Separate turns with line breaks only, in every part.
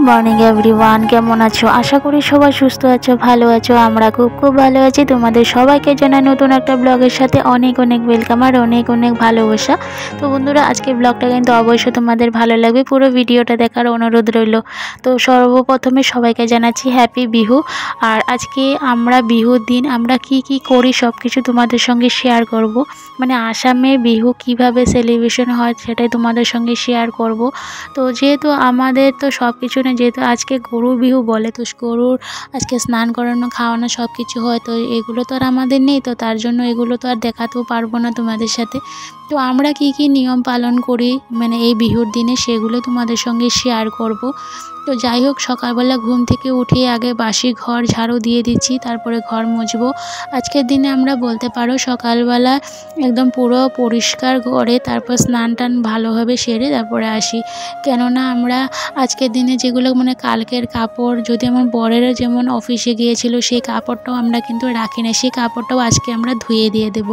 Morning everyone, কেমন আছো? আশা করি সবাই সুস্থ আছো, ভালো আছো। আমরা খুব খুব ভালো আছি। তোমাদের সবাইকে জানাই নতুন একটা ব্লগের সাথে অনেক অনেক ওয়েলকাম আর অনেক অনেক ভালোবাসা। তো বন্ধুরা, আজকে ব্লগটা কিন্তু অবশ্যই তোমাদের ভালো লাগবে, পুরো ভিডিওটা দেখার অনুরোধ রইল। তো সর্বপ্রথমে সবাইকে জানাচ্ছি হ্যাপি বিহু। আর আজকে আমরা বিহুর দিন আমরা কি কি করি সব কিছু তোমাদের সঙ্গে শেয়ার করব। মানে আসামে বিহু কিভাবে সেলিব্রেশন হয় সেটাই তোমাদের সঙ্গে শেয়ার করব। তো যেহেতু আমাদের তো সব কিছু না, যেহেতু আজকে গরু বিহু বলে, তো গরুর আজকে স্নান করানো খাওয়ানো সব কিছু হয়, তো এগুলো তো আর আমাদের নেই, তো তার জন্য এগুলো তো আর দেখাতেও পারবো না তোমাদের সাথে। তো আমরা কি কি নিয়ম পালন করি মানে এই বিহুর দিনে সেগুলো তোমাদের সঙ্গে শেয়ার করব। তো যাই হোক, সকালবেলা ঘুম থেকে উঠে আগে বাসি ঘর ঝাড়ু দিয়ে দিচ্ছি, তারপরে ঘর মুছবো। আজকের দিনে আমরা বলতে পারো সকালবেলা একদম পুরো পরিষ্কার করে তারপর স্নান টান ভালোভাবে সেরে তারপরে আসি। কেননা আমরা আজকের দিনে যেগুলো মানে কালকের কাপড়, যদি আমার বরেরা যেমন অফিসে গিয়েছিল সেই কাপড়টাও আমরা কিন্তু রাখি না, সেই কাপড়টাও আজকে আমরা ধুয়ে দিয়ে দেব।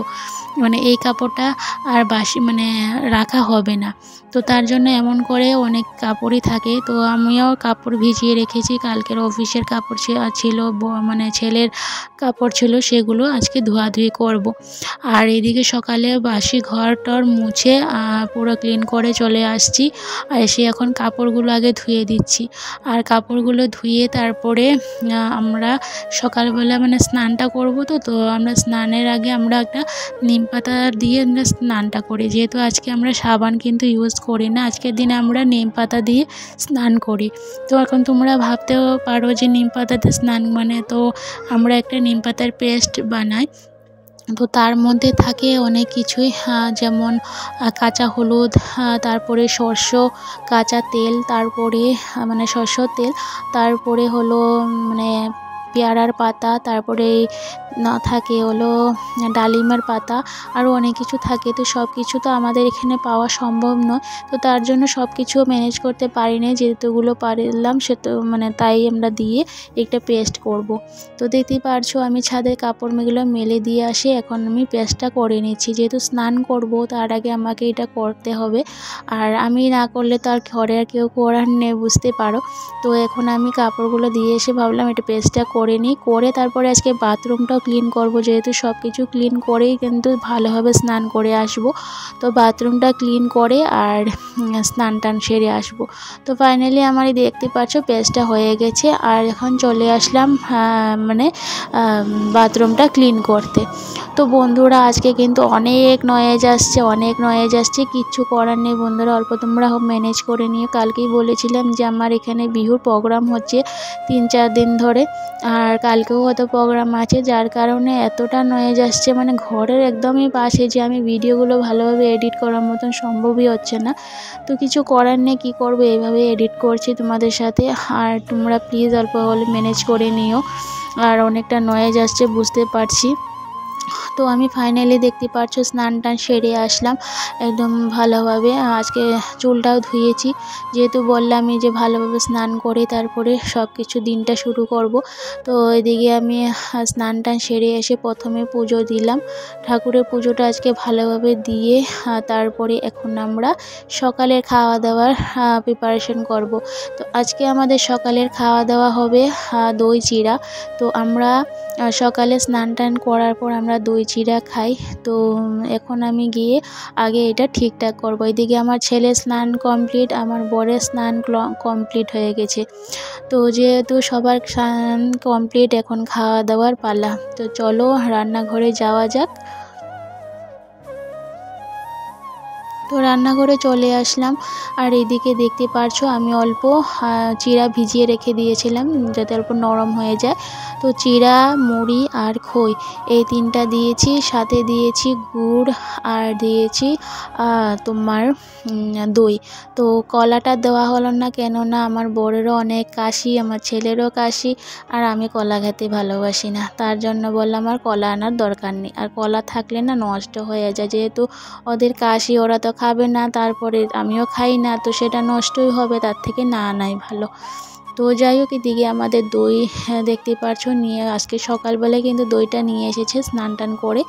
মানে এই কাপড়টা আর বাসি মানে রাখা হবে না। তো তার জন্য এমন করে অনেক কাপড়ই থাকে, তো আমিও কাপড় ভিজিয়ে রেখেছি। কালকের অফিসের কাপড় ছিল, মানে ছেলের কাপড় ছিল, সেগুলো আজকে ধোয়াধুয়ি করব। আর এদিকে সকালে বাসি ঘর টর মুছে পুরো ক্লিন করে চলে আসছি। আর এসে এখন কাপড়গুলো আগে ধুয়ে দিচ্ছি। আর কাপড়গুলো ধুয়ে তারপরে আমরা সকালবেলা মানে স্নানটা করব। তো আমরা স্নানের আগে আমরা একটা নিম পাতা দিয়ে আমরা স্নানটা করি, যেহেতু আজকে আমরা সাবান কিন্তু ইউজ করি না, আজকের দিনে আমরা নিম পাতা দিয়ে স্নান করি। তো এখন তোমরা ভাবতেও পারো যে নিম পাতাতে স্নান মানে, তো আমরা একটা নিম পাতার পেস্ট বানাই। তো তার মধ্যে থাকে অনেক কিছুই, যেমন কাঁচা হলুদ, তারপরে সরষে কাঁচা তেল, তারপরে মানে সরষের তেল, তারপরে হলো মানে পেয়ারার পাতা, তারপরে না থাকে হলো ডালিমের পাতা, আরও অনেক কিছু থাকে। তো সব কিছু তো আমাদের এখানে পাওয়া সম্ভব নয়, তো তার জন্য সব কিছু ম্যানেজ করতে পারি না, যেহেতুগুলো পারলাম সে তো মানে তাই আমরা দিয়ে একটা পেস্ট করব। তো দেখতেই পারছো আমি ছাদে কাপড় মেগুলো মেলে দিয়ে আসি, এখন আমি পেস্টটা করে নিচ্ছি, যেহেতু স্নান করব তার আগে আমাকে এটা করতে হবে। আর আমি না করলে তো আর ঘরে আর কেউ করার নেই, বুঝতে পারো। তো এখন আমি কাপড়গুলো দিয়ে এসে ভাবলাম এটা পেস্টটা করে নিই, করে তারপরে আজকে বাথরুমটাও ক্লিন করব, যেহেতু সব কিছু ক্লিন করেই কিন্তু ভালোভাবে স্নান করে আসব। তো বাথরুমটা ক্লিন করে আর স্নান টান সেরে আসব। তো ফাইনালি আমার দেখতে পাচ্ছ পেস্টটা হয়ে গেছে। আর এখন চলে আসলাম মানে বাথরুমটা ক্লিন করতে। তো বন্ধুরা, আজকে কিন্তু অনেক নয়েজ আসছে, কিচ্ছু করার নেই বন্ধুরা, অল্প তোমরা ম্যানেজ করে নিয়ে। কালকেই বলেছিলাম যে আমার এখানে বিহুর প্রোগ্রাম হচ্ছে 3-4 দিন ধরে, আর কালকেও হয়তো প্রোগ্রাম আছে, যার কারণে এতটা নয়েজ আসছে মানে ঘরের একদমই পাশে, যে আমি ভিডিওগুলো ভালোভাবে এডিট করার মতন সম্ভবই হচ্ছে না। তো কিছু করার নেই, কী করবো, এইভাবে এডিট করছি তোমাদের সাথে। আর তোমরা প্লিজ অল্প হলে ম্যানেজ করে নিও। আর অনেকটা নয়েজ আসছে বুঝতে পারছি। তো আমি ফাইনালি দেখতে পাচ্ছ স্নান টান সেরে আসলাম একদম ভালোভাবে। আজকে চুলটাও ধুয়েছি, যেহেতু বললামই যে ভালোভাবে স্নান করে তারপরে সব কিছু দিনটা শুরু করব। তো এদিকে আমি স্নান টান সেরে এসে প্রথমে পুজো দিলাম, ঠাকুরের পুজোটা আজকে ভালোভাবে দিয়ে তারপরে এখন আমরা সকালের খাওয়া দাওয়ার প্রিপারেশন করব। তো আজকে আমাদের সকালের খাওয়া দাওয়া হবে দই চিড়া। তো আমরা সকালে স্নান টান করার পর আমরা দই চিড়া খাই। তো এখন আমি গিয়ে আগে এটা ঠিকঠাক করবো। এদিকে আমার ছেলের স্নান কমপ্লিট, আমার বরের স্নান কমপ্লিট হয়ে গেছে। তো যেহেতু সবার স্নান কমপ্লিট, এখন খাওয়া দাওয়ার পালা। তো চলো রান্নাঘরে যাওয়া যাক। তো রান্নাঘরে চলে আসলাম। আর এদিকে দেখতে পারছো আমি অল্প চিড়া ভিজিয়ে রেখে দিয়েছিলাম যাতে অল্প নরম হয়ে যায়। তো চিড়া, মুড়ি আর খই এই তিনটা দিয়েছি, সাথে দিয়েছি গুড় আর দিয়েছি তোমার দই। তো কলাটা দেওয়া হলো না, কেননা আমার বরেরও অনেক কাশি, আমার ছেলেরও কাশি, আর আমি কলা খেতে ভালোবাসি না, তার জন্য বললাম আর কলা আনার দরকার নেই। আর কলা থাকলে না নষ্ট হয়ে যায়, যেহেতু ওদের কাশি, ওরা তো খাবে না, তারপরে আমিও খাই না, তো সেটা নষ্টই হবে, তার থেকে না আনাই ভালো। তো যাই হোক, এদিকে আমাদের দই দেখতে পাচ্ছ নিয়ে আজকে সকালবেলায় কিন্তু দইটা নিয়ে এসেছে স্নান টান করে,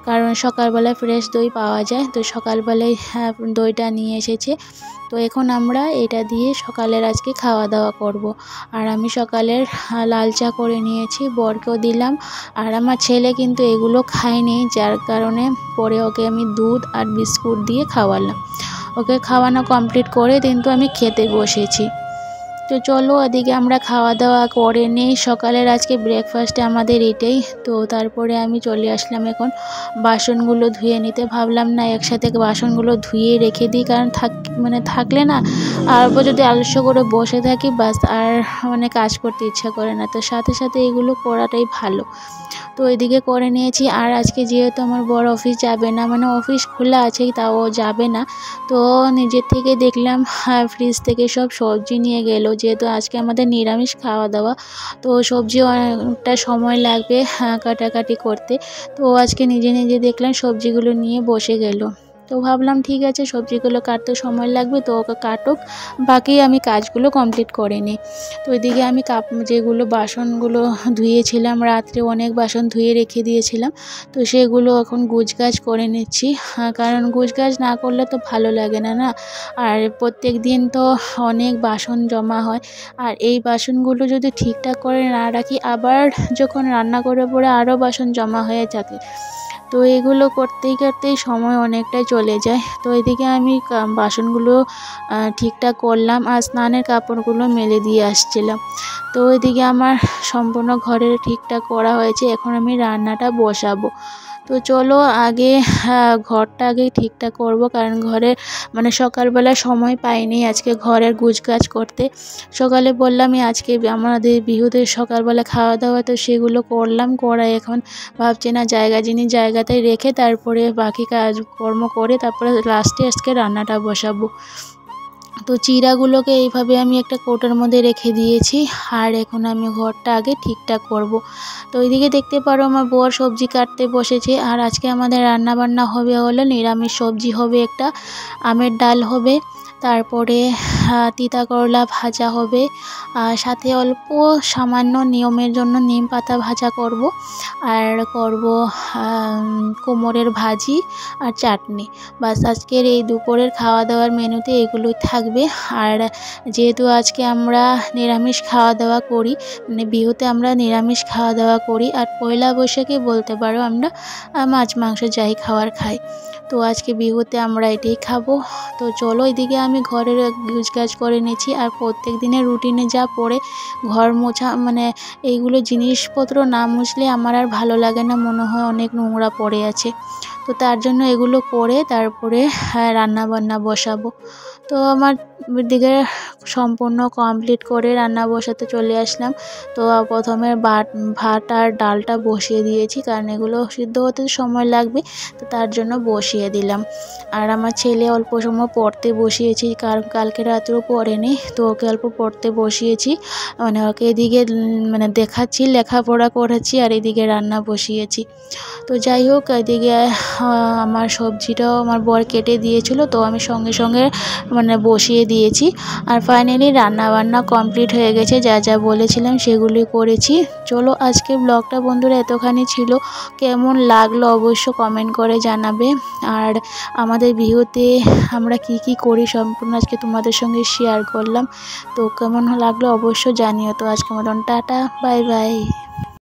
কারণ সকালবেলায় ফ্রেশ দই পাওয়া যায়। তো সকালবেলায় দইটা নিয়ে এসেছে। তো এখন আমরা এটা দিয়ে সকালের আজকে খাওয়া দাওয়া করব। আর আমি সকালের লাল চা করে নিয়েছি, বরকেও দিলাম। আর আমার ছেলে কিন্তু এগুলো খায়নি, যার কারণে পরে ওকে আমি দুধ আর বিস্কুট দিয়ে খাওয়ালাম। ওকে খাওয়ানো কমপ্লিট করে কিন্তু আমি খেতে বসেছি। তো চলো এদিকে আমরা খাওয়া দাওয়া করে নিই। সকালের আজকে ব্রেকফাস্টে আমাদের এটাই। তো তারপরে আমি চলে আসলাম এখন বাসনগুলো ধুয়ে নিতে। ভাবলাম না একসাথে বাসনগুলো ধুয়ে রেখে দিই, কারণ থাকলে না আর যদি আলস্য করে বসে থাকি বাস আর কাজ করতে ইচ্ছা করে না। তো সাথে সাথে এগুলো করাটাই ভালো। তো এদিকে করে নিয়েছি। আর আজকে যেহেতু আমার বড় অফিস যাবে না, অফিস খোলা আছেই তাও যাবে না, তো নিজের থেকে দেখলাম ফ্রিজ থেকে সব সবজি নিয়ে গেল। যেহেতু আজকে আমাদের নিরামিষ খাওয়া দাওয়া, তো সবজি অনেকটা সময় লাগবে কাটাকাটি করতে। তো আজকে নিজে নিজে দেখলাম সবজিগুলো নিয়ে বসে গেল। তো ভাবলাম ঠিক আছে, সবজিগুলো কাটতে সময় লাগবে, তো ওকে কাটুক, বাকি আমি কাজগুলো কমপ্লিট করে নিই। তো এদিকে আমি যেগুলো বাসনগুলো ধুয়েছিলাম, রাত্রে অনেক বাসন ধুয়ে রেখে দিয়েছিলাম, তো সেগুলো এখন গুছগাছ করে নিচ্ছি। কারণ গুছগাছ না করলে তো ভালো লাগে না, না। আর প্রত্যেক দিন তো অনেক বাসন জমা হয়, আর এই বাসনগুলো যদি ঠিকঠাক করে না রাখি, আবার যখন রান্না করে পরে আরও বাসন জমা হয়ে থাকে। তো এগুলো করতেই করতেই সময় অনেকটাই চলে যায়। তো এদিকে আমি বাসনগুলো ঠিকঠাক করলাম, আর স্নানের কাপড়গুলো মেলে দিয়ে আসছিলাম। তো এদিকে আমার সম্পূর্ণ ঘরের ঠিকঠাক করা হয়েছে। এখন আমি রান্নাটা বসাবো। তো চলো আগে ঘরটা আগে ঠিকঠাক করব, কারণ ঘরে সকালবেলা সময় পাইনি আজকে ঘরের গুছগাছ করতে। সকালে বললামই আজকে আমাদের বিহুতে সকালবেলা খাওয়া দাওয়া, তো সেগুলো করলাম, করা এখন ভাবছি না জায়গা জিনিস জায়গাতেই রেখে তারপরে বাকি কাজকর্ম করে তারপরে লাস্টে আজকে রান্নাটা বসাবো। তো চিড়াগুলোকে এইভাবে আমি একটা কৌটোর মধ্যে রেখে দিয়েছি। আর এখন আমি ঘরটা আগে ঠিকঠাক করব। তো ওইদিকে দেখতে পারো আমার বর সবজি কাটতে বসেছে। আর আজকে আমাদের রান্না বান্না হলো নিরামিষ সবজি হবে, একটা আমের ডাল হবে, তারপরে তিতা করলা ভাজা হবে, আর সাথে অল্প সামান্য নিয়মের জন্য নিম পাতা ভাজা করব, আর করব কুমড়োর ভাজি আর চাটনি। বাস আজকের এই দুপুরের খাওয়া দাওয়ার মেনুতে এগুলোই থাকবে। আর যেহেতু আজকে আমরা নিরামিষ খাওয়া দাওয়া করি, বিহুতে আমরা নিরামিষ খাওয়া দাওয়া করি, আর পয়লা বৈশাখে বলতে পারো আমরা মাছ মাংস যাই খাওয়ার খাই। তো আজকে বিহুতে আমরা এটাই খাবো। তো চলো এদিকে আমি ঘরের গুছগাছ করে নিয়েছি। আর প্রত্যেক দিনের রুটিনে যা পড়ে ঘর মোছা, এইগুলো জিনিসপত্র না মুছলে আমার আর ভালো লাগে না, মনে হয় অনেক নোংরা পড়ে আছে। তো তার জন্য এগুলো করে তারপরে রান্না বান্না বসাবো। তো আমার দিকে সম্পূর্ণ কমপ্লিট করে রান্না বসাতে চলে আসলাম। তো প্রথমে ভাত আর ডালটা বসিয়ে দিয়েছি, কারণ এগুলো সিদ্ধ হতে সময় লাগবে, তো তার জন্য বসিয়ে দিলাম। আর আমার ছেলে অল্প সময় পড়তে বসিয়েছি, কারণ কালকে রাতেও পড়েনি, তো ওকে অল্প পড়তে বসিয়েছি। ওকে এদিকে দেখাচ্ছি, লেখাপড়া করেছি, আর এদিকে রান্না বসিয়েছি। তো যাই হোক, এদিকে আমার সবজিটাও আমার বর কেটে দিয়েছিল, তো আমি সঙ্গে সঙ্গে বসিয়ে দিয়েছি। আর ফাইনালি রান্না বান্না কমপ্লিট হয়ে গেছে, যা যা বলেছিলাম সেগুলি করেছি। চলো আজকে ব্লগটা বন্ধুরা এতখানি ছিল। কেমন লাগলো অবশ্য কমেন্ট করে জানাবে। আর আমাদের বিহুতে আমরা কি কি করি সম্পূর্ণ আজকে তোমাদের সঙ্গে শেয়ার করলাম। তো কেমন লাগলো অবশ্য জানিও। তো আজকে মতন টাটা, বাই বাই।